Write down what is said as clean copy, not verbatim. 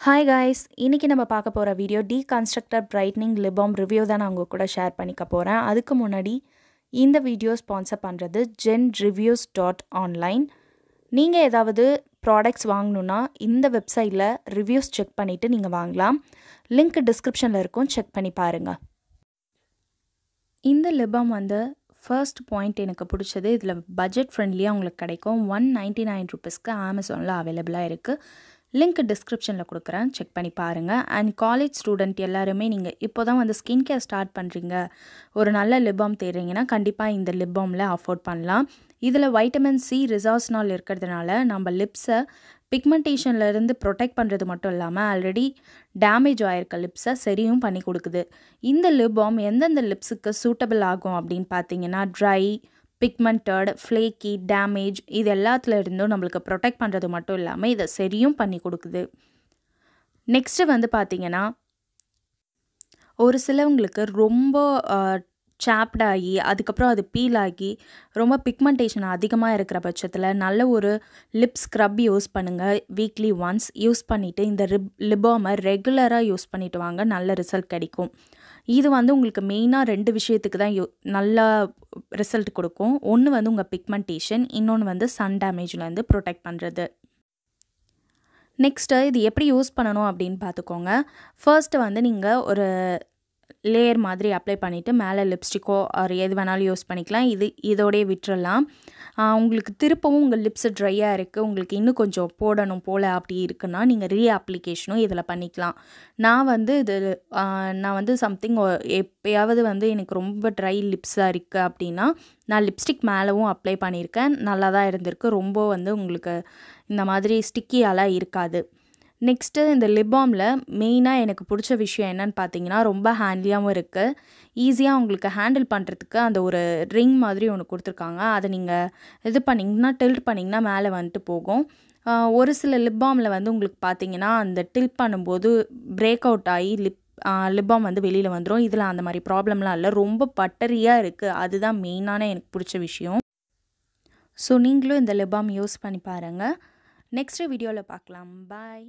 Hi guys, இன்றைக்கி நம்ம பார்க்க போகிற video deconstructor brightening lip balm review தான் நான் உங்கள் கூட ஷேர் பண்ணிக்க போகிறேன். அதுக்கு முன்னாடி இந்த வீடியோ ஸ்பான்சர் பண்ணுறது genreviews.online. நீங்கள் ஏதாவது ப்ராடக்ட்ஸ் வாங்கணுன்னா இந்த வெப்சைட்டில் ரிவ்யூஸ் செக் பண்ணிவிட்டு நீங்கள் வாங்கலாம். லிங்க் டிஸ்கிரிப்ஷனில் இருக்கும், செக் பண்ணி பாருங்கள். இந்த லிப் பாம் ஃபர்ஸ்ட் பாயிண்ட் எனக்கு பிடிச்சது, இதில் பட்ஜெட் ஃப்ரெண்ட்லியாக உங்களுக்கு கிடைக்கும். 199 ருபீஸ்க்கு அமேசானில் அவைலபிளாக இருக்குது. லிங்க் டிஸ்கிரிப்ஷனில் கொடுக்குறேன், செக் பண்ணி பாருங்கள். அண்ட் காலேஜ் ஸ்டூடெண்ட் எல்லாருமே நீங்கள் இப்போ தான் ஸ்கின் கேர் ஸ்டார்ட் பண்ணுறீங்க, ஒரு நல்ல லிப் பாம் தேடுறீங்கன்னா கண்டிப்பாக இந்த லிப் பாமில் அஃபோர்ட் பண்ணலாம். இதில் வைட்டமின் சி ரிசார்ஸ்னால் இருக்கிறதுனால நம்ம லிப்ஸை பிக்மெண்டேஷன்லேருந்து ப்ரொடெக்ட் பண்ணுறது மட்டும் இல்லாமல் ஆல்ரெடி டேமேஜ் ஆகிருக்க லிப்ஸை சரியும் பண்ணி கொடுக்குது. இந்த லிப் பாம் எந்தெந்த லிப்ஸுக்கு சூட்டபிள் ஆகும் அப்படின்னு பார்த்தீங்கன்னா, ட்ரை, பிக்மெண்டட், ஃப்ளேக்கி, டேமேஜ் இது எல்லாத்துல இருந்தும் நம்மளுக்கு ப்ரொடெக்ட் பண்ணுறது மட்டும் இல்லாமல் இதை சரியும் பண்ணி கொடுக்குது. நெக்ஸ்ட்டு பார்த்தீங்கன்னா, ஒரு சிலவங்களுக்கு ரொம்ப சாப்டாகி அதுக்கப்புறம் அது பீல் ஆகி ரொம்ப பிக்மெண்டேஷன் அதிகமாக இருக்கிற பட்சத்தில் நல்ல ஒரு லிப் ஸ்க்ரப் யூஸ் பண்ணுங்கள். வீக்லி ஒன்ஸ் யூஸ் பண்ணிவிட்டு இந்த லிப் பாமை ரெகுலராக யூஸ் பண்ணிவிட்டு வாங்க, நல்ல ரிசல்ட் கிடைக்கும். இது உங்களுக்கு மெயினாக 2 விஷயத்துக்கு தான் நல்லா ரிசல்ட் கொடுக்கும். ஒன்று உங்கள் பிக்மெண்டேஷன், இன்னொன்று சன் டேமேஜ்லேருந்து ப்ரொடெக்ட் பண்ணுறது. நெக்ஸ்ட்டு இது எப்படி யூஸ் பண்ணணும் அப்படின்னு பார்த்துக்கோங்க. ஃபர்ஸ்ட்டு நீங்கள் ஒரு லேயர் மாதிரி அப்ளை பண்ணிவிட்டு மேலே லிப்ஸ்டிக்கோ ஆர் எது வேணாலும் யூஸ் பண்ணிக்கலாம். இதோடய விட்டுறலாம். உங்களுக்கு திருப்பவும் உங்கள் லிப்ஸு ட்ரையாக இருக்குது, உங்களுக்கு இன்னும் கொஞ்சம் போடணும் போல் அப்படி இருக்குன்னா நீங்கள் அப்ளிகேஷனும் இதில் பண்ணிக்கலாம். நான் சம்திங் எப்போயாவது எனக்கு ரொம்ப ட்ரை லிப்ஸாக இருக்குது அப்படின்னா நான் லிப்ஸ்டிக் மேலவும் அப்ளை பண்ணியிருக்கேன். நல்லா தான் இருந்திருக்கு. ரொம்ப உங்களுக்கு இந்த மாதிரி ஸ்டிக்கியாலாம் இருக்காது. நெக்ஸ்ட்டு இந்த லிப் பாமில் மெயினாக எனக்கு பிடிச்ச விஷயம் என்னென்னு பார்த்தீங்கன்னா, ரொம்ப ஹேண்ட்லியாகவும் இருக்குது. ஈஸியாக உங்களுக்கு ஹேண்டில் பண்ணுறதுக்கு அந்த ஒரு ரிங் மாதிரி ஒன்று கொடுத்துருக்காங்க. அதை நீங்கள் இது பண்ணிங்கன்னா, டில்ட் பண்ணிங்கன்னா மேலே போகும். ஒரு சில லிப் பாமில் உங்களுக்கு பார்த்தீங்கன்னா அந்த டில்ட் பண்ணும்போது பிரேக் அவுட் ஆகி லிப் பாம் வெளியில் வந்துடும். இதில் அந்த மாதிரி ப்ராப்ளம்லாம் இல்லை, ரொம்ப பட்டரியாக இருக்குது. அதுதான் மெயினான எனக்கு பிடிச்ச விஷயம். ஸோ நீங்களும் இந்த லிப் பாம் யூஸ் பண்ணி பாருங்கள். நெக்ஸ்ட் வீடியோவில் பார்க்கலாம். பாய்.